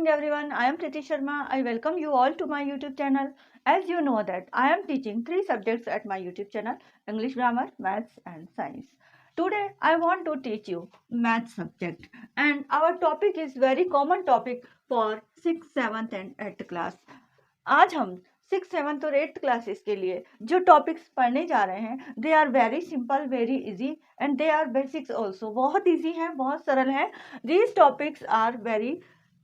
morning everyone. I am Priti Sharma. I welcome you all to my YouTube channel. As you know that I am teaching 3 subjects at my YouTube channel: English grammar, maths and science. Today I want to teach you maths subject, and our topic is very common topic for 6th, 7th and 8th class. आज हम 6th, 7th और 8th classes के लिए जो topics पढ़ने जा रहे हैं they are very simple, very easy and they are basics also. बहुत इजी है, बहुत सरल है. These topics are very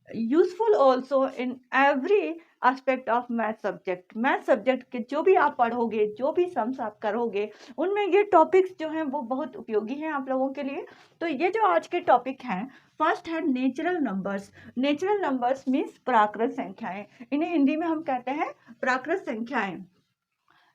useful also in every aspect of math subject. Math subject के जो भी आप पढ़ोगे, जो भी सम्स आप करोगे, उनमें ये टॉपिक्स जो हैं वो बहुत उपयोगी हैं आप लोगों के लिए. तो ये जो आज के टॉपिक हैं, फर्स्ट है natural numbers. Natural numbers means प्राकृत संख्याएं. इन्हें हिंदी में हम कहते हैं प्राकृत संख्याएं.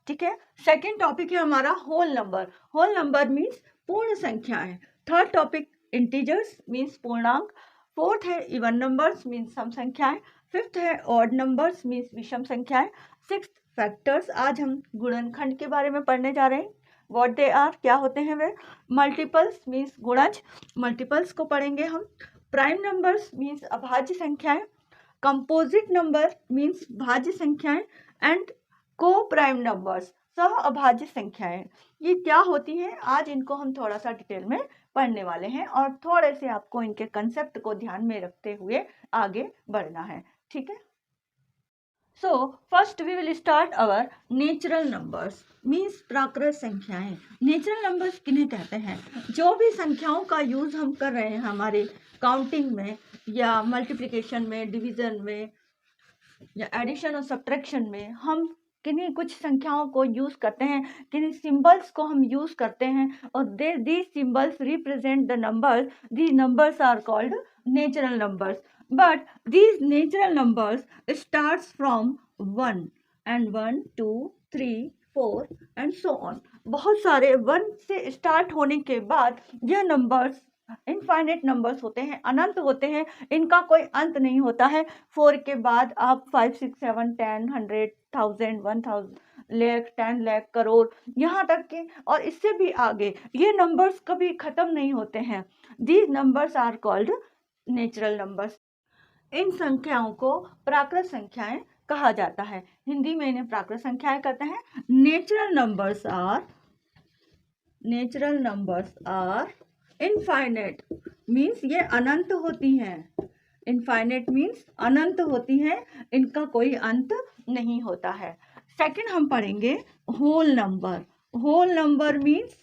ठीक है. सेकेंड टॉपिक है हमारा whole number. Whole number means पूर्ण संख्याएं. थर्ड टॉपिक इंटीजर्स मीन्स पूर्णांक. फोर्थ है इवन नंबर्स मीन्स सम संख्याएं. फिफ्थ है ऑड नंबर्स मीन्स विषम संख्याएं. Sixth factors. आज हम गुणनखंड के बारे में पढ़ने जा रहे हैं. व्हाट दे आर, क्या होते हैं वे. मल्टीपल्स मीन्स गुणज, मल्टीपल्स को पढ़ेंगे हम. प्राइम नंबर्स मीन्स अभाज्य संख्याएं. कंपोजिट नंबर मीन्स भाज्य संख्याएं. एंड को प्राइम नंबर्स सह अभाज्य संख्याएं. ये क्या होती हैं, आज इनको हम थोड़ा सा डिटेल में पढ़ने वाले हैं और थोड़े से आपको इनके कंसेप्ट को ध्यान में रखते हुए आगे बढ़ना है. ठीक है. So first we will start our natural numbers means प्राकृत संख्याएं. नेचुरल नंबर्स किन्हें कहते हैं? जो भी संख्याओं का यूज हम कर रहे हैं हमारे काउंटिंग में या मल्टीप्लिकेशन में, डिवीजन में या एडिशन और सब्ट्रैक्शन में, हम किन्हीं कुछ संख्याओं को यूज करते हैं, किन्हीं सिंबल्स को हम यूज करते हैं और these symbols represent the numbers. The numbers are called natural numbers. But these natural numbers starts from 1 and 1, 2, 3, 4 and so on. बहुत सारे 1 से स्टार्ट होने के बाद यह नंबर्स इनफाइनेट नंबर्स होते हैं, अनंत होते हैं. इनका कोई अंत नहीं होता है. 4 के बाद आप 5, 6, 7, 10, 100, 1000, 1000, लाख, 10 लाख, करोड़, यहाँ तक के और इससे भी आगे ये नंबर्स कभी खत्म नहीं होते हैं. These numbers are called natural numbers. इन संख्याओं को प्राकृत संख्याएं कहा जाता है. हिंदी में इन्हें प्राकृत संख्याएं कहते हैं. Natural numbers are infinite means ये अनंत होती हैं. इनफाइनेट मीन्स अनंत होती हैं, इनका कोई अंत नहीं होता है. सेकंड हम पढ़ेंगे whole number. Whole number means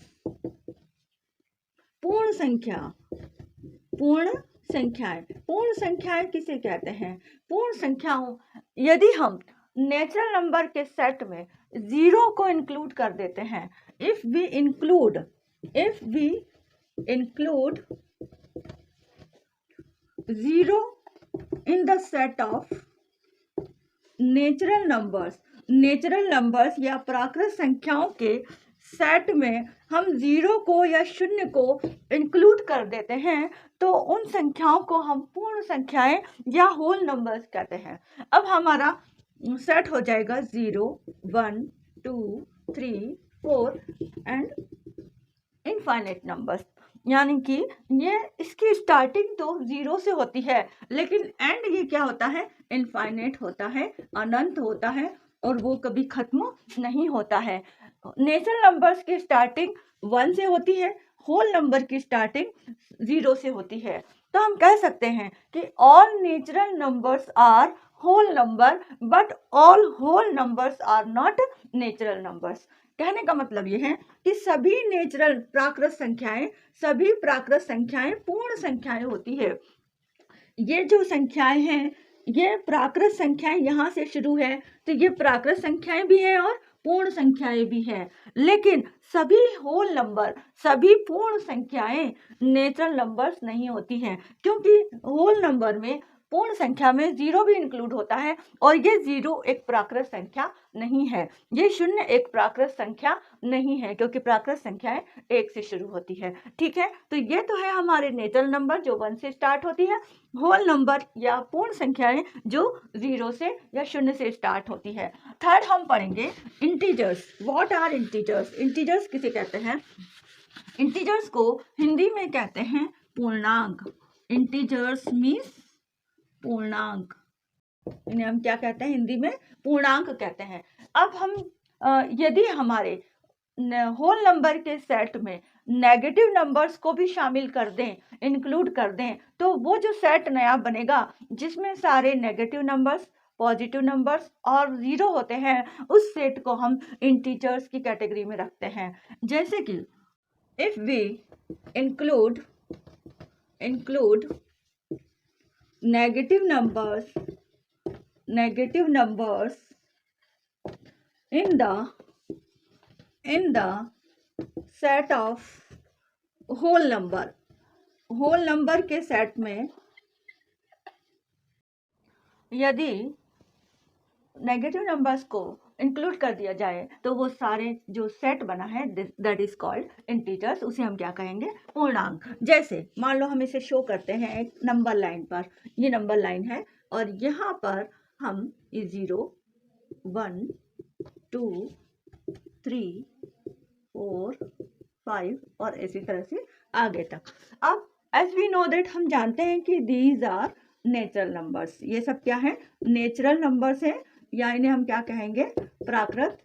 पूर्ण संख्या. पूर्ण संख्याएं. पूर्ण संख्याएं किसे कहते हैं? पूर्ण संख्याओं, यदि हम नेचुरल नंबर के सेट में 0 को इंक्लूड कर देते हैं, if we include 0 in the set of natural numbers या प्राकृत संख्याओं के सेट में हम 0 को या 0 को इंक्लूड कर देते हैं तो उन संख्याओं को हम पूर्ण संख्याएं या होल नंबर्स कहते हैं. अब हमारा सेट हो जाएगा 0, 1, 2, 3, 4 एंड इनफाइनेट नंबर्स. यानी कि ये इसकी स्टार्टिंग तो 0 से होती है, लेकिन एंड ये क्या होता है? इनफाइनेट होता है, अनंत होता है और वो कभी खत्म नहीं होता है. नेचुरल नंबर्स की स्टार्टिंग 1 से होती है, होल नंबर की स्टार्टिंग 0 से होती है. तो हम कह सकते हैं कि all natural numbers are whole number but all whole numbers are not natural numbers. कहने का मतलब ये है कि सभी नेचुरल प्राकृत संख्याएं पूर्ण संख्याएं होती है. ये जो संख्याएं हैं, ये प्राकृत संख्याएं यहाँ से शुरू है, तो ये प्राकृत संख्याएं भी है और पूर्ण संख्याएं भी हैं. लेकिन सभी होल नंबर, सभी पूर्ण संख्याएं नेचुरल नंबर्स नहीं होती हैं, क्योंकि होल नंबर में पूर्ण संख्या में 0 भी इंक्लूड होता है और ये 0 एक प्राकृत संख्या नहीं है. ये 0 एक प्राकृत संख्या नहीं है, क्योंकि प्राकृत संख्याएं 1 से शुरू होती है. ठीक है. तो ये तो है हमारे नेचुरल नंबर जो 1 से स्टार्ट होती है. होल नंबर या पूर्ण संख्याएं जो 0 से या 0 से स्टार्ट होती है. थर्ड हम पढ़ेंगे integers. What are integers? Integers किसे कहते हैं? इंटीजर्स को हिंदी में कहते हैं पूर्णांक. इंटीजर्स मीन्स पूर्णांक, इन्हें हम क्या कहते हैं हिंदी में? पूर्णांक कहते हैं। अब हम यदि हमारे होल नंबर के सेट में नेगेटिव नंबर्स को भी शामिल कर दें, इंक्लूड कर दें, तो वो जो सेट नया बनेगा जिसमें सारे नेगेटिव नंबर्स, पॉजिटिव नंबर्स और जीरो होते हैं, उस सेट को हम इंटीजर्स की कैटेगरी में रखते हैं। जैसे कि if we include negative numbers in the set of whole number के सेट में यदि नेगेटिव नंबर्स को इंक्लूड कर दिया जाए तो वो सारे जो सेट बना है दैट इज कॉल्ड इंटीजर्स, उसे हम क्या कहेंगे? पूर्णांक। जैसे मान लो हम इसे शो करते हैं एक नंबर लाइन पर, ये नंबर लाइन है और यहाँ पर हम 0 1 2 3 4 5 और इसी तरह से आगे तक। अब एज वी नो दैट, हम जानते हैं कि दीज आर नेचुरल नंबर्स, ये सब क्या है? नेचुरल नंबर्स हैं, या इन्हें हम क्या कहेंगे? प्राकृत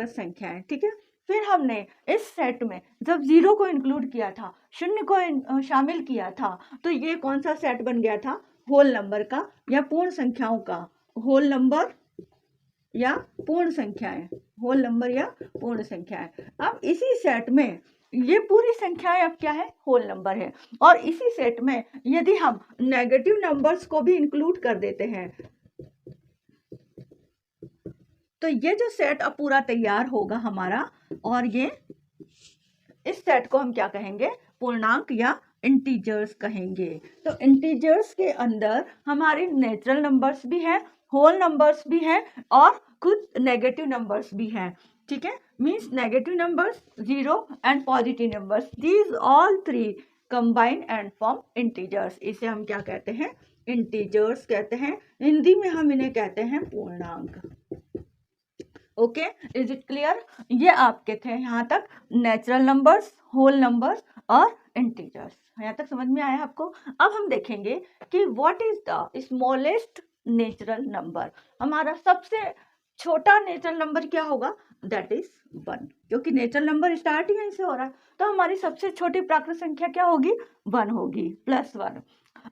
संख्याएं, ठीक है। फिर हमने इस सेट में जब 0 को इंक्लूड किया था, 0 को शामिल किया था, तो ये कौन सा सेट बन गया था? होल नंबर का या पूर्ण संख्याओं का। होल नंबर या पूर्ण संख्याएं, होल नंबर या पूर्ण संख्याएं। अब इसी सेट में ये पूरी संख्याएं अब क्या है? होल नंबर है। और इसी सेट में यदि हम नेगेटिव नंबर्स को भी इंक्लूड कर देते हैं तो ये जो सेट अब पूरा तैयार होगा हमारा, और ये इस सेट को हम क्या कहेंगे? पूर्णांक या इंटीजर्स कहेंगे। तो इंटीजर्स के अंदर हमारे नेचुरल नंबर्स भी हैं, होल नंबर्स भी हैं और कुछ नेगेटिव नंबर्स भी हैं, ठीक है। Means negative numbers, zero and positive numbers, these all three combine and form integers. इसे हम क्या कहते हैं? इंटीजर्स कहते हैं। हिंदी में हम इन्हें कहते हैं पूर्णांक। Okay, is it clear? ये आपके थे यहाँ तक नेचुरल नंबर्स, होल नंबर्स और इंटीजर्स। यहाँ तक समझ में आया आपको? अब हम देखेंगे कि what is the smallest natural number. हमारा सबसे छोटा नेचुरल नंबर क्या होगा? दैट इज 1, क्योंकि नेचुरल नंबर स्टार्ट ही यहीं से हो रहा है। तो हमारी सबसे छोटी प्राकृत संख्या क्या होगी? 1 होगी, +1।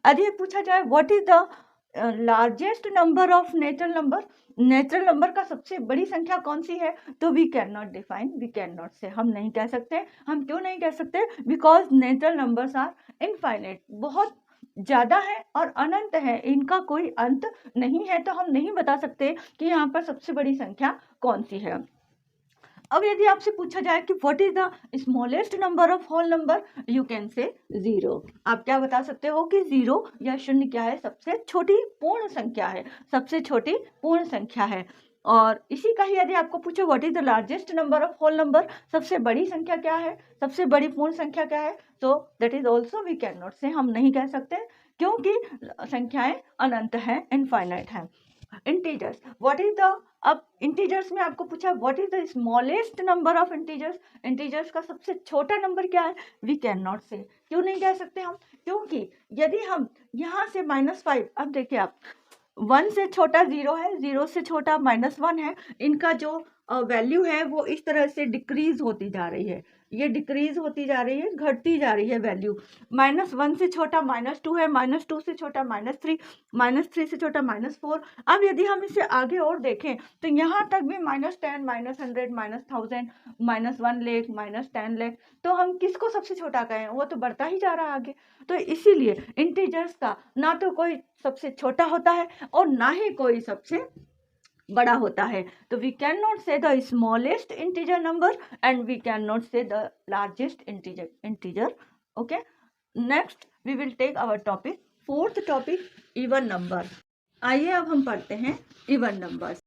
यदि पूछा जाए what is the largest number of natural number, natural number का सबसे बड़ी संख्या कौन सी है? तो we can not define, we can not say, हम नहीं कह सकते। हम क्यों नहीं कह सकते? Because natural numbers are infinite, बहुत ज्यादा है और अनंत है, इनका कोई अंत नहीं है। तो हम नहीं बता सकते कि यहाँ पर सबसे बड़ी संख्या कौन सी है। अब यदि आपसे पूछा जाए कि what is the smallest number of whole number, you can say 0। आप क्या बता सकते हो कि 0 या 0 क्या है? सबसे छोटी पूर्ण संख्या है, सबसे छोटी पूर्ण संख्या है। और इसी का ही यदि आपको पूछो what is the largest number of whole number, सबसे बड़ी संख्या क्या है, सबसे बड़ी पूर्ण संख्या क्या है, तो that is also we can not say, हम नहीं कह सकते क्योंकि संख्याएं अनंत है, इनफाइनाइट है। इंटीजर्स, व्हाट इज द, अब इंटीजर्स में आपको पूछा what is the smallest number of integers, integers का सबसे छोटा नंबर क्या है? वी कैन नॉट से, क्यों नहीं कह सकते हम? क्योंकि यदि हम यहाँ से -5, अब देखिए आप 1 से छोटा 0 है, 0 से छोटा -1 है, इनका जो वैल्यू है वो इस तरह से डिक्रीज होती जा रही है, ये डिक्रीज होती जा रही है, घटती जा रही है वैल्यू। -1 से छोटा -2 है, -2 से छोटा -3, -3 से छोटा -4। अब यदि हम इसे आगे और देखें तो यहाँ तक भी -10, -100, -1000, -1 लाख, -10 लाख, तो हम किसको सबसे छोटा कहें? वो तो बढ़ता ही जा रहा है आगे। तो इसीलिए इंटीजर्स का ना तो कोई सबसे छोटा होता है और ना ही कोई सबसे बड़ा होता है। तो we can not say the smallest integer number and we can not say the largest integer. Okay, next we will take our topic, fourth topic, even number. आइए अब हम पढ़ते हैं even numbers.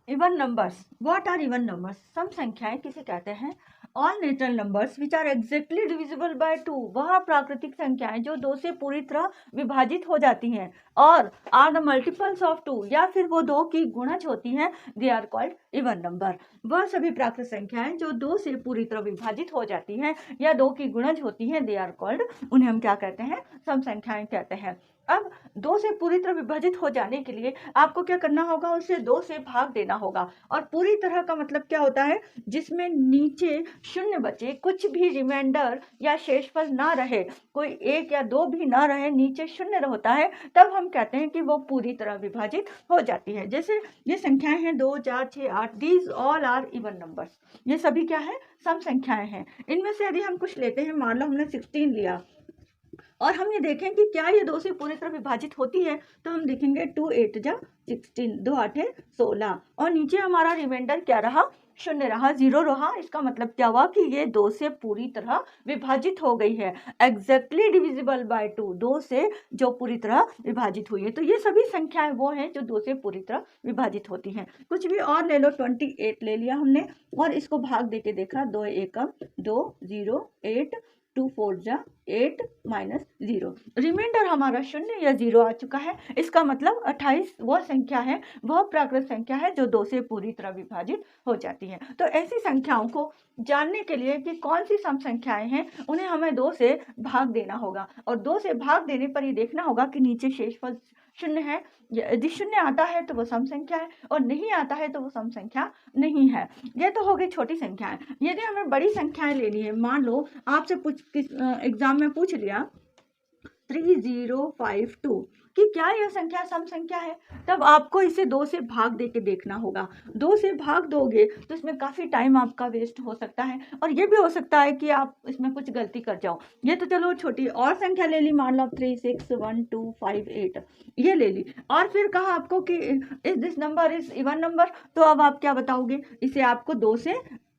Even numbers, what are even numbers? सम संख्याएं किसे कहते हैं? All natural numbers which are exactly divisible by 2, वह प्राकृतिक संख्याएं जो 2 से पूरी तरह विभाजित हो जाती हैं, और आर द मल्टीपल्स ऑफ 2, या फिर वो 2 की गुणज होती हैं, they are called even number. वह सभी प्राकृतिक संख्याएं जो 2 से पूरी तरह विभाजित हो जाती हैं या 2 की गुणज होती हैं, दे आर कॉल्ड, उन्हें हम क्या कहते हैं? सम संख्याएं कहते हैं। अब 2 से पूरी तरह विभाजित हो जाने के लिए आपको क्या करना होगा, उसे 2 से भाग देना होगा। और पूरी तरह का मतलब क्या होता है, जिसमें नीचे शून्य बचे, कुछ भी रिमाइंडर या शेषफल ना रहे, कोई 1 या 2 भी ना रहे, नीचे शून्य होता है, तब हम कहते हैं कि वो पूरी तरह विभाजित हो जाती है। जैसे ये संख्याएं हैं 2, 4, 6, 8, these all are even numbers, ये सभी क्या है, सम संख्याएं हैं। इनमें से यदि हम कुछ लेते हैं, मान लो हमने 16 लिया और हम ये देखें कि क्या ये 2 से पूरी तरह विभाजित होती है, तो हम देखेंगे 2 8 जा 16, 2 8 16, और नीचे हमारा रिमाइंडर क्या रहा, शून्य रहा, 0 रहा। इसका मतलब क्या हुआ कि ये 2 से पूरी तरह विभाजित हो गई है, एग्जैक्टली डिविजिबल बाय 2, 2 से जो पूरी तरह विभाजित हुई है। तो ये सभी संख्याएं वो हैं जो 2 से पूरी तरह विभाजित होती हैं। कुछ भी और ले लो, 28 ले लिया हमने और इसको भाग देके देखा, 2 एकम 2 0 8, 2 4 जा 8 माइनस 0, रिमाइंडर हमारा शून्य या 0 आ चुका है। इसका मतलब 28 वह संख्या है, वह प्राकृत संख्या है जो 2 से पूरी तरह विभाजित हो जाती है। तो ऐसी संख्याओं को जानने के लिए कि कौन सी सम संख्याएं हैं, उन्हें हमें 2 से भाग देना होगा और 2 से भाग देने पर ये देखना होगा कि नीचे शेषफल शून्य है। यदि शून्य आता है तो वो सम संख्या है और नहीं आता है तो वो सम संख्या नहीं है। ये तो हो गई छोटी संख्याएं। यदि हमें बड़ी संख्याएं लेनी है, मान लो आपसे एग्जाम में पूछ लिया 3052 कि क्या यह संख्या सम संख्या है, तब आपको इसे 2 से भाग देके देखना होगा। 2 से भाग दोगे तो इसमें काफ़ी टाइम आपका वेस्ट हो सकता है और ये भी हो सकता है कि आप इसमें कुछ गलती कर जाओ। ये तो चलो छोटी और संख्या ले ली, मान लो 3 6 1 2 5 8 ये ले ली और फिर कहा आपको कि इस this number is even number, तो अब आप क्या बताओगे, इसे आपको 2 से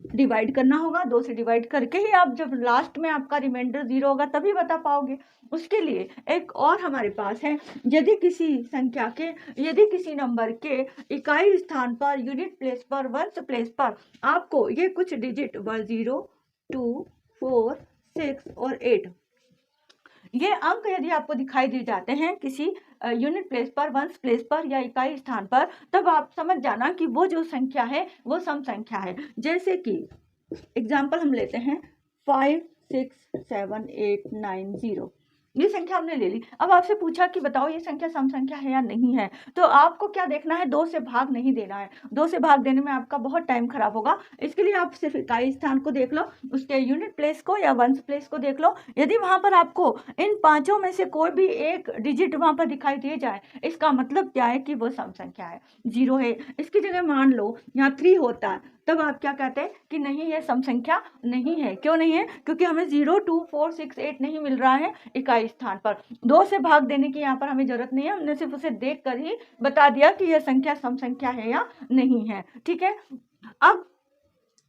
डिवाइड करना होगा। 2 से डिवाइड करके ही आप जब लास्ट में आपका रिमाइंडर 0 होगा तभी बता पाओगे। उसके लिए एक और हमारे पास है, यदि किसी संख्या के, यदि किसी नंबर के इकाई स्थान पर, यूनिट प्लेस पर, वंश प्लेस पर आपको ये कुछ डिजिट 0 2 4 6 और 8 ये अंक यदि आपको दिखाई दे जाते हैं किसी यूनिट प्लेस पर, वंश प्लेस पर या इकाई स्थान पर, तब आप समझ जाना कि वो जो संख्या है वो सम संख्या है। जैसे कि एग्जाम्पल हम लेते हैं 5 6 7 8 9 0, ये संख्या हमने ले ली। अब आपसे पूछा कि बताओ ये संख्या सम संख्या है या नहीं है, तो आपको क्या देखना है, 2 से भाग नहीं देना है। 2 से भाग देने में आपका बहुत टाइम खराब होगा। इसके लिए आप सिर्फ इकाई स्थान को देख लो, उसके यूनिट प्लेस को या वंश प्लेस को देख लो। यदि वहां पर आपको इन पांचों में से कोई भी एक डिजिट वहां पर दिखाई दे जाए, इसका मतलब क्या है कि वो सम संख्या है, 0 है। इसकी जगह मान लो यहाँ 3 होता है, तब आप क्या कहते हैं कि नहीं ये सम संख्या नहीं है। क्यों नहीं है, क्योंकि हमें 0 2 4 6 8 नहीं मिल रहा है इकाई स्थान पर। 2 से भाग देने की यहाँ पर हमें जरूरत नहीं है, हमने सिर्फ उसे देख कर ही बता दिया कि यह संख्या सम संख्या है या नहीं है। ठीक है, अब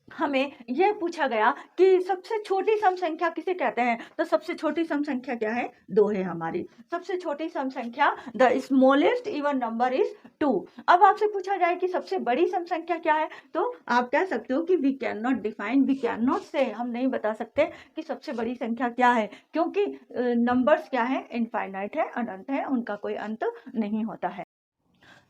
हमें यह पूछा गया कि सबसे छोटी सम संख्या किसे कहते हैं, तो सबसे छोटी सम संख्या क्या है, 2 है हमारी सबसे छोटी सम संख्या। The smallest even number is 2। अब आपसे पूछा जाए कि सबसे बड़ी सम संख्या क्या है, तो आप कह सकते हो कि we can not define, we can not say, हम नहीं बता सकते कि सबसे बड़ी संख्या क्या है, क्योंकि नंबर्स क्या है, इनफाइनाइट है, अनंत है, उनका कोई अंत नहीं होता है।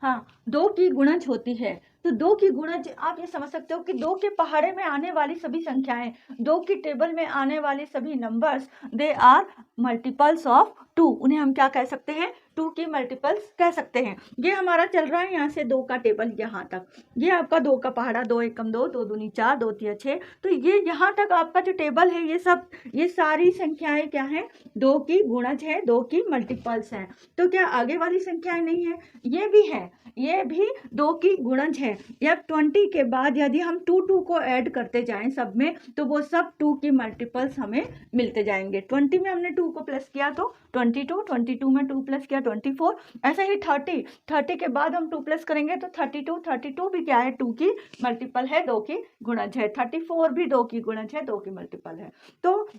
हाँ, 2 की गुणज होती है, तो 2 की गुणज आप ये समझ सकते हो कि 2 के पहाड़े में आने वाली सभी संख्याएं, 2 की टेबल में आने वाले सभी numbers, they are multiples of 2। उन्हें हम क्या कह सकते हैं, 2 की मल्टीपल्स कह सकते हैं। ये हमारा चल रहा है यहाँ से 2 का टेबल यहाँ तक, ये आपका 2 का पहाड़ा, 2 एकम 2, 2 दूनी 4, 2 तिया 6, तो ये यहाँ तक आपका जो टेबल है, ये सब, ये सारी संख्याएं क्या है, 2 की गुणज है, 2 की मल्टीपल्स हैं। तो क्या आगे वाली संख्याएं नहीं है, ये भी है, ये भी 2 की गुणज है। या 20 के बाद यदि हम 2 को ऐड करते जाएं सब में, तो वो सब 2 की मल्टीपल्स हमें मिलते जाएंगे। 20 में हमने 2 को प्लस किया तो 22, 22 में 2 प्लस किया 24, ऐसे ही 30 के बाद हम 2 प्लस करेंगे तो 32 भी क्या है, 2 की मल्टीपल है, 2 की गुणज है। 34 भी 2 की गुणज है, 2 की मल्टीपल है। तो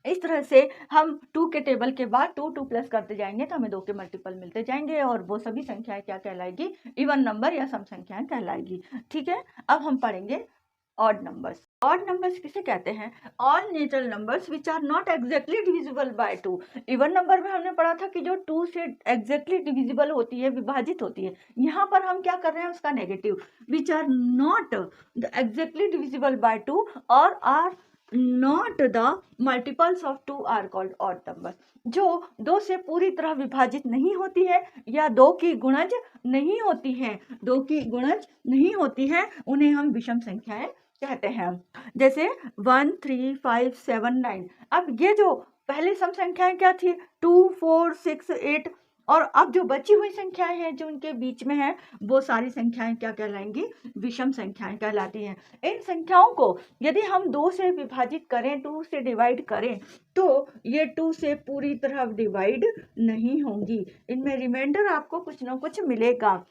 इस तरह से हम 2 के टेबल के बाद 2 प्लस करते जाएंगे तो हमें 2 के मल्टीपल मिलते जाएंगे और वो सभी संख्याएं क्या कहलाएगी, इवन नंबर या सम संख्याएं कहलाएगी। ठीक है, अब हम पढ़ेंगे ऑड नंबर्स। ऑड नंबर्स किसे कहते हैं, all natural numbers which are not exactly divisible by 2। Even number में हमने पढ़ा था कि जो 2 से एग्जैक्टली डिविजिबल होती है, विभाजित होती है, यहाँ पर हम क्या कर रहे हैं, उसका negative, which are not exactly divisible by 2 और are not the multiples of 2 are called odd number. जो 2 से पूरी तरह विभाजित नहीं होती है या 2 की गुणज नहीं होती है, 2 की गुणज नहीं होती है, उन्हें हम विषम संख्याएं कहते हैं। जैसे 1 3 5 7 9। अब ये जो पहले सम संख्याएं क्या थी, 2 4 6 8, और अब जो बची हुई संख्याएं हैं जो उनके बीच में है, वो सारी संख्याएं क्या कहलाएंगी, विषम संख्याएं कहलाती हैं। इन संख्याओं को यदि हम 2 से विभाजित करें, 2 से डिवाइड करें, तो ये 2 से पूरी तरह डिवाइड नहीं होंगी, इनमें रिमाइंडर आपको कुछ ना कुछ मिलेगा।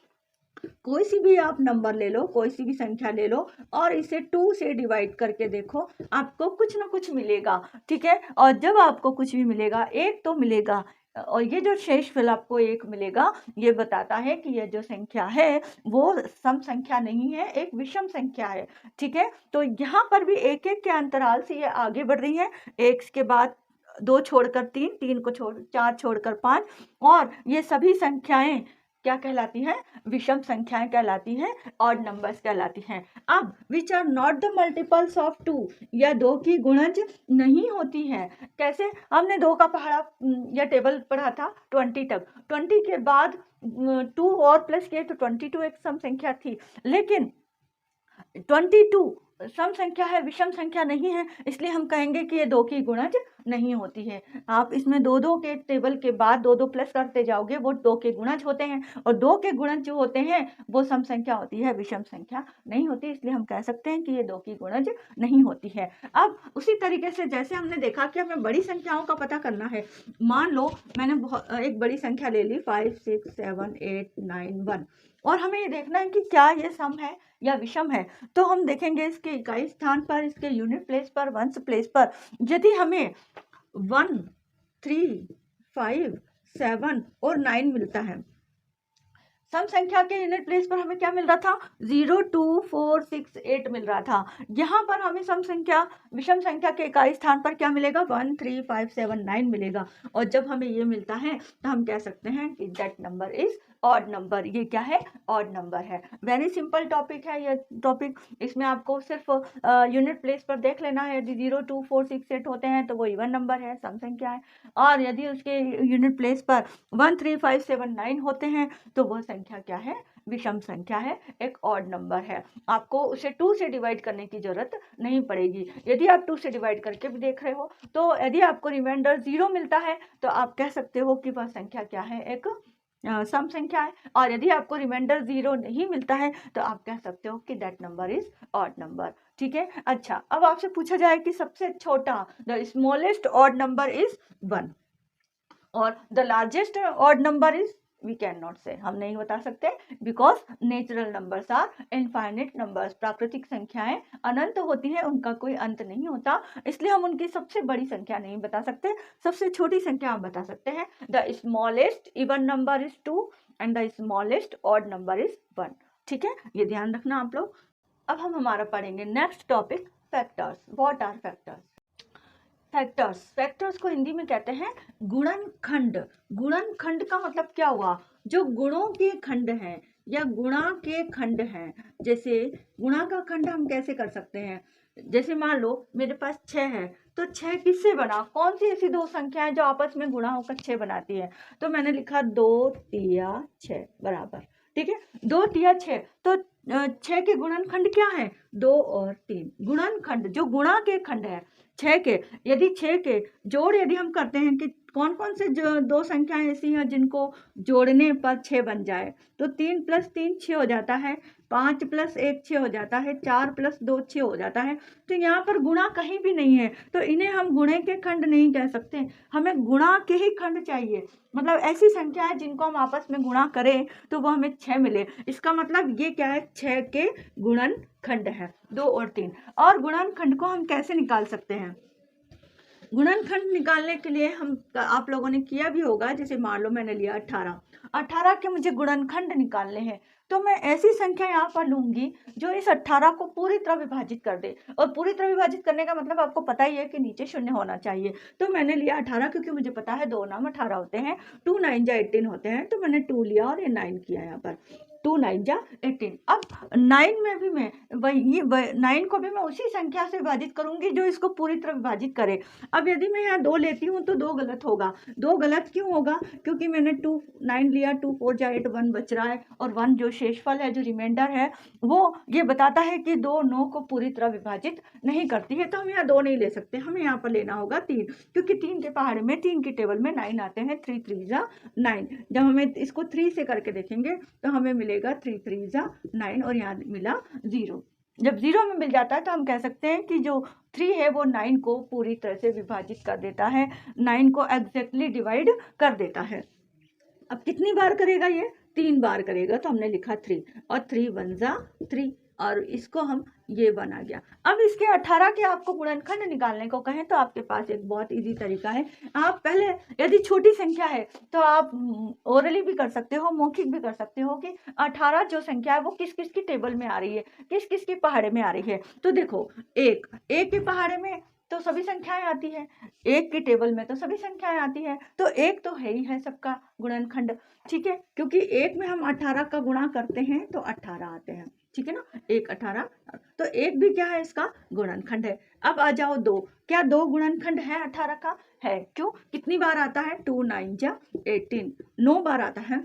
कोई सी भी आप नंबर ले लो, कोई सी भी संख्या ले लो और इसे 2 से डिवाइड करके देखो, आपको कुछ ना कुछ मिलेगा, ठीक है। और जब आपको कुछ भी मिलेगा, एक तो मिलेगा, और ये जो शेषफल आपको एक मिलेगा, ये बताता है कि ये जो संख्या है वो सम संख्या नहीं है, एक विषम संख्या है, ठीक है। तो यहाँ पर भी एक एक के अंतराल से ये आगे बढ़ रही है, एक के बाद 2 छोड़कर 3, 3 को छोड़ 4 छोड़कर 5, और ये सभी संख्याएं क्या कहलाती हैं, विषम संख्याएं कहलाती हैं, ऑड नंबर्स कहलाती हैं। अब which are not the multiples of 2, या 2 की गुणज नहीं होती हैं। कैसे, हमने 2 का पहाड़ा या टेबल पढ़ा था 20 तक, 20 के बाद 2 और प्लस किए तो 22 एक सम संख्या थी, लेकिन 22 सम संख्या है, विषम संख्या नहीं है, इसलिए हम कहेंगे कि ये 2 की गुणज नहीं होती है। आप इसमें 2 के टेबल के बाद 2 प्लस करते जाओगे, वो 2 के गुणज होते हैं, और 2 के गुणज जो होते हैं वो सम संख्या होती है, विषम संख्या नहीं होती, इसलिए हम कह सकते हैं कि ये 2 की गुणज नहीं होती है। अब उसी तरीके से जैसे हमने देखा कि हमें बड़ी संख्याओं का पता करना है, मान लो मैंने एक बड़ी संख्या ले ली 5 6 7 8 9 1, और हमें ये देखना है कि क्या ये सम है या विषम है। तो हम देखेंगे इसके इकाई स्थान पर, इसके यूनिट प्लेस पर, वंश प्लेस पर, यदि हमें 1 3 5 7 और 9 मिलता है, सम संख्या के यूनिट प्लेस पर हमें क्या मिल रहा था, 0 2 4 6 8 मिल रहा था। यहाँ पर हमें सम संख्या, विषम संख्या के इकाई स्थान पर क्या मिलेगा, 1 3 5 7 9 मिलेगा। और जब हमें ये मिलता है तो हम कह सकते हैं कि that number is odd number. ये क्या है, ऑड नंबर है। वेरी सिंपल टॉपिक है ये टॉपिक, इसमें आपको सिर्फ यूनिट प्लेस पर देख लेना है। यदि 0 2 4 6 8 होते हैं तो वो इवन नंबर है, सम संख्या है, और यदि उसके यूनिट प्लेस पर 1 3 5 7 9 होते हैं तो वो संख्या क्या है, विषम संख्या है, एक ऑड नंबर है। आपको उसे 2 से डिवाइड करने की जरूरत नहीं पड़ेगी। यदि आप 2 से डिवाइड करके भी देख रहे हो, तो यदि आपको रिमाइंडर 0 मिलता है तो आप कह सकते हो कि वह संख्या क्या है, एक सम संख्या है। और यदि आपको रिमाइंडर 0 नहीं मिलता है तो आप कह सकते हो कि that number is odd number, ठीक है। अच्छा, अब आपसे पूछा जाए कि सबसे छोटा, the smallest odd number is 1 और the largest odd number is, we can not say, हम नहीं बता सकते, because natural numbers are infinite numbers. प्राकृतिक संख्याएं अनंत होती हैं, उनका कोई अंत नहीं होता, इसलिए हम उनकी सबसे बड़ी संख्या नहीं बता सकते, सबसे छोटी संख्या हम बता सकते हैं। The smallest even number is 2 and the smallest odd number is 1, ठीक है, ये ध्यान रखना आप लोग। अब हम हमारा पढ़ेंगे next topic, factors. What are factors? Factors को हिंदी में कहते हैं गुणनखंड। गुणनखंड का मतलब क्या हुआ, जो गुणों के खंड हैं या गुणा के खंड हैं। जैसे गुणा का खंड हम कैसे कर सकते हैं, जैसे मान लो मेरे पास 6 है, तो 6 किससे बना, कौन सी ऐसी 2 संख्याएं जो आपस में गुणा होकर 6 बनाती है, तो मैंने लिखा 2 तिया 6 बराबर, ठीक है, 2 तिया 6। तो 6 के गुणनखंड क्या है, 2 और 3। गुणनखंड जो गुणा के खंड है 6 के, यदि 6 के जोड़ यदि हम करते हैं कि कौन कौन से जो 2 संख्याएं ऐसी हैं जिनको जोड़ने पर 6 बन जाए, तो 3 + 3 6 हो जाता है, 5 + 1 6 हो जाता है, 4 + 2 6 हो जाता है। तो यहाँ पर गुणा कहीं भी नहीं है, तो इन्हें हम गुणे के खंड नहीं कह सकते, हमें गुणा के ही खंड चाहिए। मतलब ऐसी संख्या है जिनको हम आपस में गुणा करें तो वो हमें 6 मिले, इसका मतलब ये क्या है, 6 के गुणनखंड है, 2 और 3। और गुणनखंड को हम कैसे निकाल सकते हैं, गुणनखंड निकालने के लिए हम, आप लोगों ने किया भी होगा, जैसे मान लो मैंने लिया 18 के मुझे गुणनखंड निकालने हैं, तो मैं ऐसी संख्या यहाँ पर लूंगी जो इस 18 को पूरी तरह विभाजित कर दे। और पूरी तरह विभाजित करने का मतलब आपको पता ही है कि नीचे शून्य होना चाहिए। तो मैंने लिया 18 क्योंकि मुझे पता है 2 नाम 18 होते हैं, 2 9 जा 18 होते हैं, तो मैंने 2 लिया और ये 9 किया यहाँ पर, 2 9 जा 18। अब 9 में भी मैं वही 9 को भी मैं उसी संख्या से विभाजित करूंगी जो इसको पूरी तरह विभाजित करे। अब यदि मैं यहाँ 2 लेती हूँ तो 2 गलत होगा। 2 गलत क्यों होगा? क्योंकि मैंने 2 9 लिया, 2 4 जा 8, 1 बच रहा है, और 1 जो शेषफल है, जो रिमाइंडर है, वो ये बताता है कि 2 9 को पूरी तरह विभाजित नहीं करती है। तो हम यहाँ 2 नहीं ले सकते, हमें यहाँ पर लेना होगा 3, क्योंकि 3 के पहाड़े में 3 की टेबल में 9 आते हैं, 3 3 जा 9। जब हमें इसको 3 से करके देखेंगे तो हमें मिलेगा 3 3 जा 9 और यहाँ मिला 0। जब 0 में मिल जाता है तो हम कह सकते हैं कि जो 3 है वो 9 को पूरी तरह से विभाजित कर देता है, 9 को एग्जैक्टली डिवाइड कर देता है। अब कितनी बार करेगा ये? 3 बार करेगा, तो हमने लिखा 3, और 3 1 जा 3, और इसको हम ये 1 आ गया। अब इसके 18 के आपको गुणनखंड निकालने को कहें तो आपके पास एक बहुत इजी तरीका है। आप पहले, यदि छोटी संख्या है तो आप ओरली भी कर सकते हो, मौखिक भी कर सकते हो कि 18 जो संख्या है वो किस किस की टेबल में आ रही है, किस किस के पहाड़े में आ रही है। तो देखो, एक के पहाड़े में तो सभी संख्याएं आती है, 1 की टेबल में तो सभी संख्याएं आती है, तो 1 तो है ही है सबका गुणनखंड, ठीक है, क्योंकि 1 में हम 18 का गुणा करते हैं तो 18 आते हैं, ठीक है ना, 1 18, तो 1 भी क्या है? इसका गुणनखंड है। अब आ जाओ 2, क्या 2 गुणनखंड है 18 का? है। क्यों? कितनी बार आता है? 2 9 जा 18, 9 बार आता है।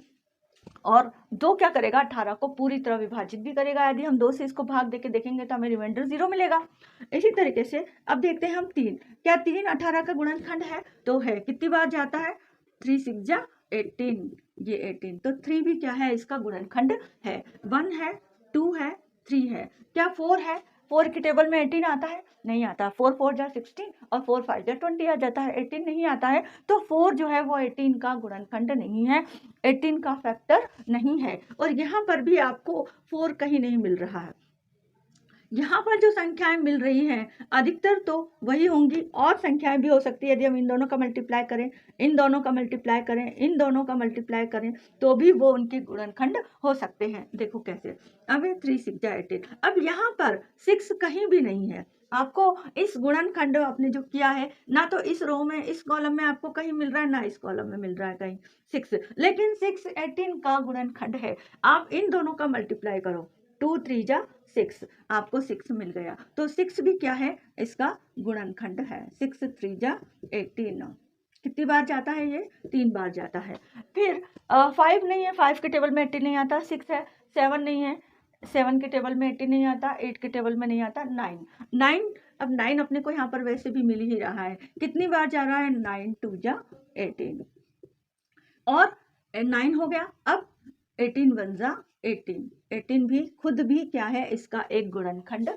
और 2 क्या करेगा? 18 को पूरी तरह विभाजित भी करेगा। यदि हम 2 से इसको भाग देके देखेंगे तो हमें रिमाइंडर 0 मिलेगा। इसी तरीके से अब देखते हैं हम 3, क्या 3 18 का गुणनखंड है? तो है। कितनी बार जाता है? 3 6 जा 18, ये 18, तो 3 भी क्या है? इसका गुणनखंड है। 1 है, 2 है, 3 है। क्या 4 है? 4 की टेबल में 18 आता है? नहीं आता। 4 4 जा 16 और 4 5 जा 20 आ जाता है, 18 नहीं आता है। तो 4 जो है वो 18 का गुणनखंड नहीं है, 18 का फैक्टर नहीं है। और यहाँ पर भी आपको 4 कहीं नहीं मिल रहा है। यहाँ पर जो संख्याएं मिल रही हैं अधिकतर तो वही होंगी, और संख्याएं भी हो सकती है। यदि हम इन दोनों का मल्टीप्लाई करें, इन दोनों का मल्टीप्लाई करें, इन दोनों का मल्टीप्लाई करें, तो भी वो उनके गुणनखंड हो सकते हैं। देखो कैसे, अब 3 6 जा 18, अब यहाँ पर 6 कहीं भी नहीं है। आपको इस गुणनखंड आपने जो किया है, ना तो इस रो में, इस कॉलम में आपको कहीं मिल रहा है, ना इस कॉलम में मिल रहा है कहीं 6, लेकिन 6 18 का गुणनखंड है। आप इन दोनों का मल्टीप्लाई करो, 2 3 जा 6, आपको 6 मिल गया। तो 6 भी क्या है? इसका गुणनखंड है। 6 3 जा 18, कितनी बार जाता है ये? 3 बार जाता है। फिर 5 नहीं है, 5 के टेबल में 18 नहीं आता। 6 है, 7 नहीं है, 7 के टेबल में 18 नहीं आता। 8 के टेबल में नहीं आता। 9, अब 9 अपने को यहाँ पर वैसे भी मिल ही रहा है। कितनी बार जा रहा है? 9 2 जा 18, और 9 हो गया। अब 18 1 जा 18, 18 भी खुद भी क्या है? इसका एक गुणनखंड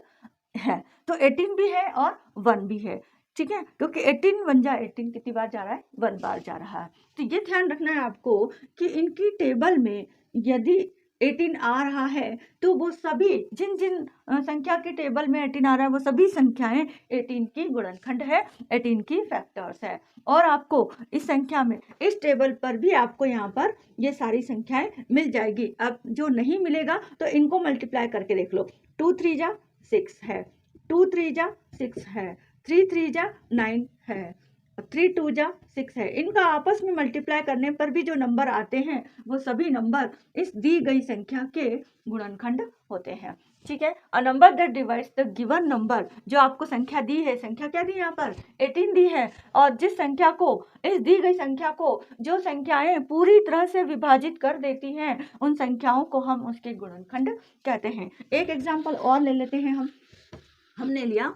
है। तो 18 भी है और 1 भी है, ठीक है, क्योंकि 18 1 जा 18 कितनी बार जा रहा है? 1 बार जा रहा है। तो ये ध्यान रखना है आपको कि इनकी टेबल में यदि 18 आ रहा है तो वो सभी, जिन जिन संख्या की टेबल में 18 आ रहा है, वो सभी संख्याएं 18 की गुणनखंड है, 18 की फैक्टर्स है। और आपको इस संख्या में, इस टेबल पर भी आपको यहाँ पर ये सारी संख्याएं मिल जाएगी। अब जो नहीं मिलेगा तो इनको मल्टीप्लाई करके देख लो। 2 3 जा 6 है, 2 3 जा 6 है, 3 3 जा 9 है, 3 2 जा 6 है। इनका आपस में मल्टीप्लाई करने पर भी जो नंबर आते हैं वो सभी नंबर इस दी गई संख्या के गुणनखंड होते हैं, ठीक है। A number that divides the given number, जो आपको संख्या दी है, संख्या क्या दी है यहाँ पर? 18 दी है, और जिस संख्या को, इस दी गई संख्या को जो संख्याएं पूरी तरह से विभाजित कर देती हैं, उन संख्याओं को हम उसके गुणनखंड कहते हैं। एक एग्जाम्पल और ले लेते हैं हमने लिया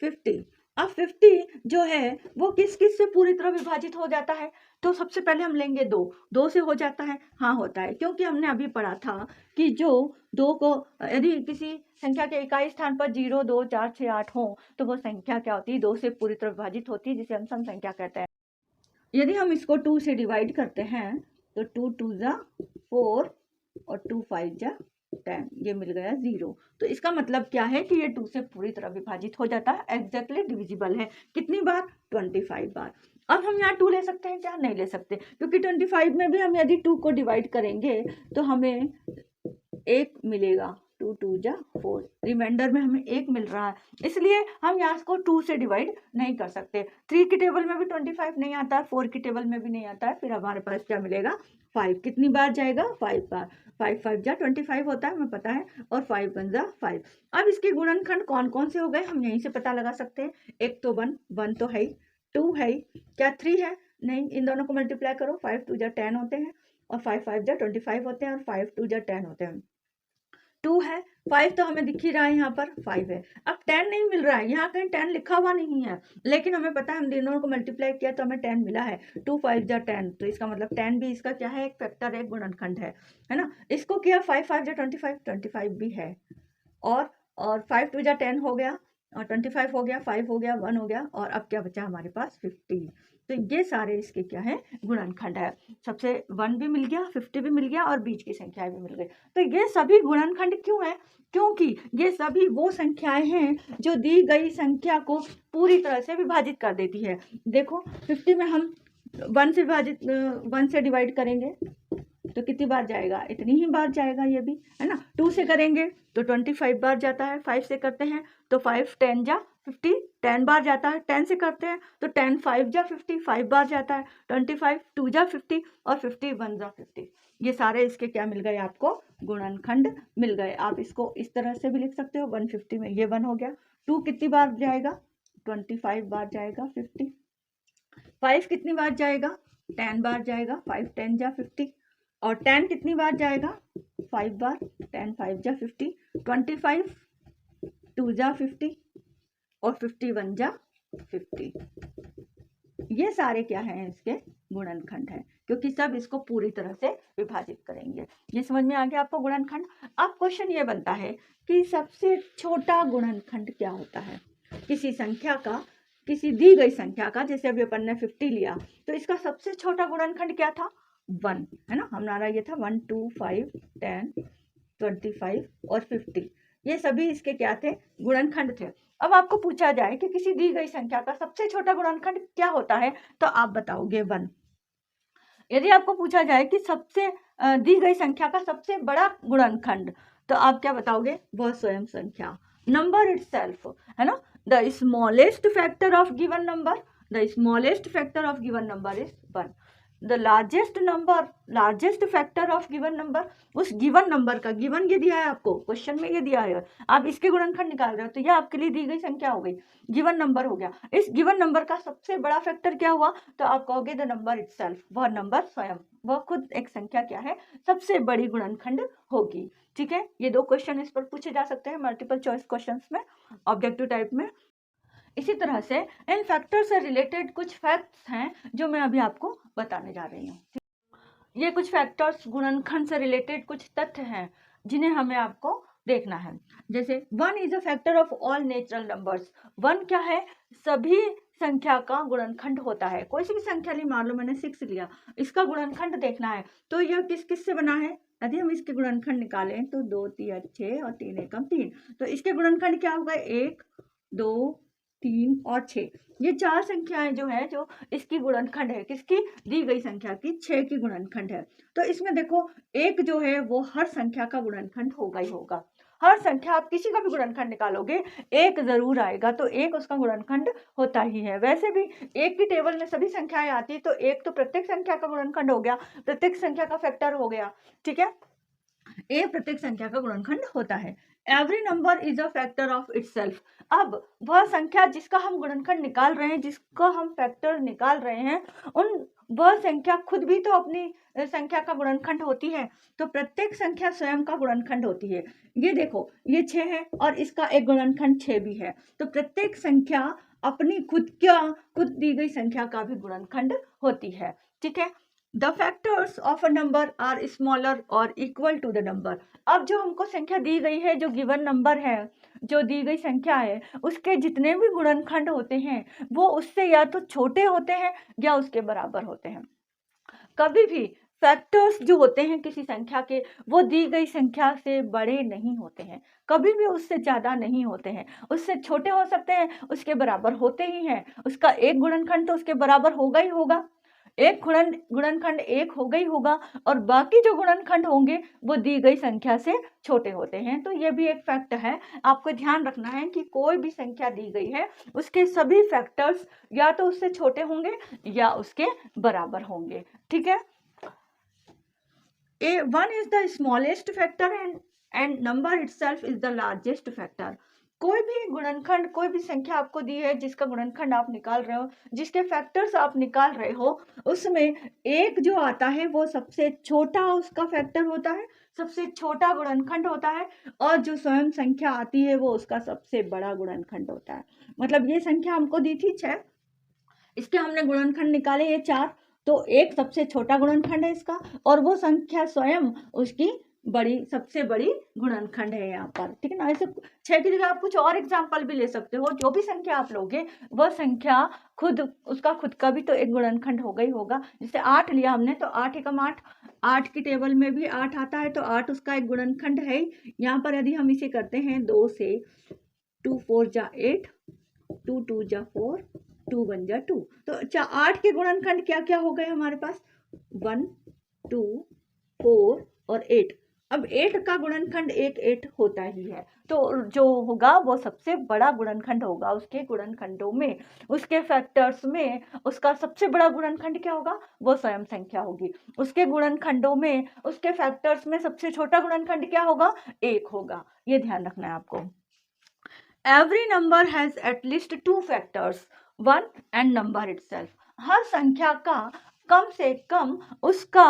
50। अब 50 जो है वो किस किस से पूरी तरह विभाजित हो जाता है? तो सबसे पहले हम लेंगे 2 से हो जाता है। हाँ होता है, क्योंकि हमने अभी पढ़ा था कि जो 2 को, यदि किसी संख्या के इकाई स्थान पर 0 2 4 6 8 हो तो वो संख्या क्या होती है? 2 से पूरी तरह विभाजित होती है, जिसे हम सम संख्या कहते हैं। यदि हम इसको 2 से डिवाइड करते हैं तो 2 2 जा 4 और 2 5 जा 10, ये मिल गया 0। तो इसका मतलब क्या है कि ये 2 से पूरी तरह विभाजित हो जाता है, एग्जैक्टली डिविजिबल है। कितनी बार? 25 बार। अब हम यहाँ 2 ले सकते हैं क्या? नहीं ले सकते, क्योंकि 25 में भी हम यदि 2 को डिवाइड करेंगे तो हमें 1 मिलेगा, 2 2 जा 4, रिमाइंडर में हमें 1 मिल रहा है, इसलिए हम यहाँ को 2 से डिवाइड नहीं कर सकते। 3 की टेबल में भी 25 नहीं आता है, 4 की टेबल में भी नहीं आता है, फिर हमारे पास क्या मिलेगा 5। कितनी बार जाएगा 5 बार, 5 5 जा 25 होता है, हमें पता है, और 5 1 जा 5। अब इसके गुणनखंड कौन कौन से हो गए हम यहीं से पता लगा सकते हैं। एक तो 1 तो है ही, 2 है ही, क्या 3 है नहीं, इन दोनों को मल्टीप्लाई करो, 5 2 जा 10 होते हैं, और 5 5 जा 25 होते हैं, और 5 2 जा 10 होते हैं। 2 है, 5 तो हमें दिख ही रहा है, यहाँ पर 5 है। अब 10 नहीं मिल रहा है, यहाँ कहीं 10 लिखा हुआ नहीं है, लेकिन हमें पता है हम दोनों को मल्टीप्लाई किया तो हमें 10 मिला है। 2 5 जा 10, तो इसका मतलब 10 भी इसका क्या है, एक फैक्टर, एक गुणनखंड है ना। इसको किया 5 5 जा 25, 25 भी है, और 5 2 जा 10 हो गया, और 25 हो गया, 5 हो गया, 1 हो गया, और अब क्या बचा हमारे पास 50। तो ये सारे इसके क्या है गुणनखंड है। सबसे 1 भी मिल गया, 50 भी मिल गया, और बीच की संख्याएं भी मिल गई। तो ये सभी गुणनखंड क्यों है, क्योंकि ये सभी वो संख्याएं हैं जो दी गई संख्या को पूरी तरह से विभाजित कर देती है। देखो 50 में हम 1 से डिवाइड करेंगे तो कितनी बार जाएगा, इतनी ही बार जाएगा, ये भी है ना। 2 से करेंगे तो 25 बार जाता है, 5 से करते हैं तो 5 10 जा 50, 10 बार जाता है, 10 से करते हैं तो 10 5 जा 50, 5 बार जाता है, 25 2 जा 50, और 50 1 जा 50। ये सारे इसके क्या मिल गए आपको, गुणनखंड मिल गए। आप इसको इस तरह से भी लिख सकते हो, 150 में ये 1 हो गया। 2 कितनी बार जाएगा, 25 बार जाएगा, 50। 5 कितनी बार जाएगा, 10 बार जाएगा, 5 10 जा 50, और 10 कितनी बार जाएगा, 5 बार, 10 5 जा 50, 25 2 जा 50, और 51 जा 50। ये सारे क्या हैं, इसके गुणनखंड हैं, क्योंकि सब इसको पूरी तरह से विभाजित करेंगे। ये समझ में आ गया आपको गुणनखंड। अब क्वेश्चन ये बनता है कि सबसे छोटा गुणनखंड क्या होता है किसी संख्या का, किसी दी गई संख्या का। जैसे अभी अपन ने 50 लिया, तो इसका सबसे छोटा गुणनखंड क्या था, 1, है ना। हमारा ये था 1 2 5 10 25 और 50, ये सभी इसके क्या थे, गुणनखंड थे। अब आपको पूछा जाए कि किसी दी गई संख्या का सबसे छोटा गुणनखंड क्या होता है, तो आप बताओगे 1। यदि आपको पूछा जाए कि सबसे दी गई संख्या का सबसे बड़ा गुणनखंड, तो आप क्या बताओगे, वह स्वयं संख्या, नंबर इटसेल्फ, है ना। The smallest factor of given number, the smallest factor of given number is 1। The largest factor of given number, उस गिवन नंबर का, गिवन ये दिया है आपको क्वेश्चन में, ये दिया है, आप इसके गुणनखंड निकाल रहे हो, तो यह आपके लिए दी गई संख्या हो गई, गिवन नंबर हो गया। इस गिवन नंबर का सबसे बड़ा फैक्टर क्या हुआ, तो आप कहोगे द नंबर इटसेल्फ, वह नंबर स्वयं, वह खुद एक संख्या क्या है, सबसे बड़ी गुणनखंड होगी। ठीक है, ये 2 क्वेश्चन इस पर पूछे जा सकते हैं मल्टीपल चॉइस क्वेश्चंस में, ऑब्जेक्टिव टाइप में। इसी तरह से इन फैक्टर से रिलेटेड कुछ फैक्ट्स हैं जो मैं अभी आपको बताने जा रही हूँ। ये कुछ फैक्टर्स, गुणनखंड से रिलेटेड कुछ तथ्य हैं जिन्हें हमें आपको देखना है। जैसे 1 is a factor of all natural numbers. 1 क्या है, सभी संख्या का गुणनखंड होता है। कोई सी भी संख्या ली, मान लो मैंने 6 लिया, इसका गुणनखंड देखना है, तो यह किस किस से बना है। यदि हम इसके गुणनखंड निकालें तो 2 3 6 और 3 एकम 3, तो इसके गुणनखंड क्या होगा, 1 2 3 और 6। ये 4 संख्याएं जो है, जो इसकी गुणनखंड है, किसकी, दी गई संख्या की, 6 की गुणनखंड है। तो इसमें देखो, एक जो है वो हर संख्या का गुणनखंड होगा ही होगा। हर संख्या, आप किसी का भी गुणनखंड निकालोगे, एक जरूर आएगा, तो एक उसका गुणनखंड होता ही है। वैसे भी एक की टेबल में सभी संख्याएं आती, तो एक तो प्रत्येक संख्या का गुणनखंड हो गया, प्रत्येक संख्या का फैक्टर हो गया। ठीक है, एक प्रत्येक संख्या का गुणनखंड होता है। Every number is a factor of itself. अब वह संख्या जिसका हम गुणनखंड निकाल रहे हैं, जिसका हम फैक्टर निकाल रहे हैं, वह संख्या खुद भी तो अपनी संख्या का गुणनखंड होती है। तो प्रत्येक संख्या स्वयं का गुणनखंड होती है। ये देखो, ये 6 है और इसका एक गुणनखंड 6 भी है, तो प्रत्येक संख्या अपनी खुद दी गई संख्या का भी गुणनखंड होती है। ठीक है, the factors of a number are smaller और इक्वल टू द नंबर। अब जो हमको संख्या दी गई है, जो गिवन नंबर है, जो दी गई संख्या है, उसके जितने भी गुणनखंड होते हैं, वो उससे या तो छोटे होते हैं या उसके बराबर होते हैं। कभी भी फैक्टर्स जो होते हैं किसी संख्या के, वो दी गई संख्या से बड़े नहीं होते हैं, कभी भी उससे ज़्यादा नहीं होते हैं, उससे छोटे हो सकते हैं, उसके बराबर होते ही हैं। उसका एक गुणनखंड तो उसके बराबर होगा ही होगा। एक गुणनखंड एक होगा ही होगा और बाकी जो गुणनखंड होंगे वो दी गई संख्या से छोटे होते हैं। तो ये भी एक फैक्ट है, आपको ध्यान रखना है कि कोई भी संख्या दी गई है उसके सभी फैक्टर्स या तो उससे छोटे होंगे या उसके बराबर होंगे। ठीक है, one is the smallest factor and number itself is the largest factor। कोई भी गुणनखंड, कोई भी संख्या आपको दी है जिसका गुणनखंड आप निकाल रहे हो, जिसके फैक्टर्स आप निकाल रहे हो, उसमें एक जो आता है वो सबसे छोटा उसका फैक्टर होता है, सबसे छोटा गुणनखंड होता है, और जो स्वयं संख्या आती है वो उसका सबसे बड़ा गुणनखंड होता है। मतलब ये संख्या हमको दी थी 6, इसके हमने गुणनखंड निकाले ये 4, तो एक सबसे छोटा गुणनखंड है इसका, और वो संख्या स्वयं उसकी सबसे बड़ी गुणनखंड है यहाँ पर। ठीक है ना, ऐसे 6 की जगह आप कुछ और एग्जाम्पल भी ले सकते हो। जो भी संख्या आप लोगे वह संख्या उसका खुद का भी तो एक गुणनखंड होगा ही होगा। जैसे 8 लिया हमने तो 8 एकम 8, 8 की टेबल में भी 8 आता है तो 8 उसका एक गुणनखंड है। यहाँ पर यदि हम इसे करते हैं 2 से, 2 4 जा 8, 2 2 जा 4, 2 1 जा 2, तो 8 के गुणनखंड क्या क्या हो गए हमारे पास, 1 2 4 और 8। अब 8 का गुणनखंड 8 होता ही है, तो जो होगा वो सबसे बड़ा गुणनखंड होगा। उसके गुणनखंडों में, उसके फैक्टर्स में उसका सबसे बड़ा गुणनखंड क्या होगा, वो स्वयं संख्या होगी। उसके गुणनखंडों में, उसके फैक्टर्स में सबसे छोटा गुणनखंड क्या होगा, 1 होगा। ये ध्यान रखना है आपको। Every number has at least 2 factors, 1 and number itself. हर संख्या का कम से कम उसका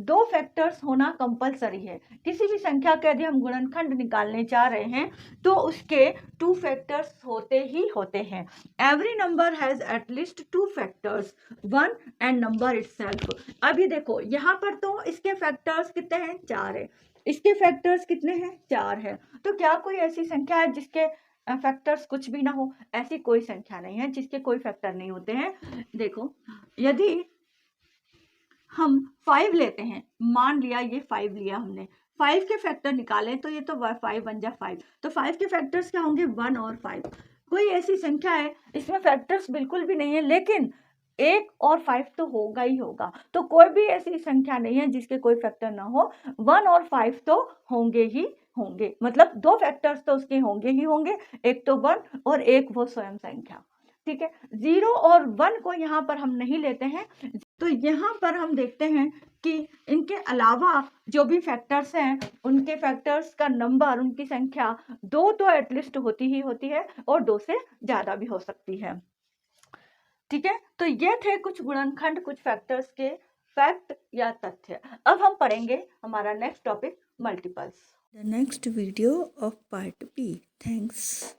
2 फैक्टर्स होना कंपलसरी है। किसी भी संख्या का यदि हम गुणनखंड निकालने जा रहे हैं तो उसके 2 फैक्टर्स होते ही होते हैं। Every number has at least 2 factors, 1 and number itself. अभी देखो यहाँ पर तो इसके फैक्टर्स कितने हैं, 4 है। इसके फैक्टर्स कितने हैं, 4 है। तो क्या कोई ऐसी संख्या है जिसके फैक्टर्स कुछ भी ना हो? ऐसी कोई संख्या नहीं है जिसके कोई फैक्टर नहीं होते हैं। देखो, यदि हम 5 लेते हैं, मान लिया ये 5 लिया हमने, 5 के फैक्टर निकाले तो ये तो 5 बन जा 5, तो 5 के फैक्टर्स क्या होंगे, 1 और 5। कोई ऐसी संख्या है इसमें फैक्टर्स बिल्कुल भी नहीं है, लेकिन 1 और 5 तो होगा ही होगा। तो कोई भी ऐसी संख्या नहीं है जिसके कोई फैक्टर ना हो, 1 और 5 तो होंगे ही होंगे। मतलब 2 फैक्टर्स तो उसके होंगे ही होंगे, एक तो 1 और एक वो स्वयं संख्या। ठीक है, 0 और 1 को यहाँ पर हम नहीं लेते हैं। तो यहाँ पर हम देखते हैं कि इनके अलावा जो भी फैक्टर्स हैं उनके फैक्टर्स का नंबर, उनकी संख्या 2 तो एटलीस्ट होती ही होती है और 2 से ज़्यादा भी हो सकती है। ठीक है, तो ये थे कुछ गुणनखंड, कुछ फैक्टर्स के फैक्ट या तथ्य। अब हम पढ़ेंगे हमारा next topic, multiples. The next video of part B. Thanks.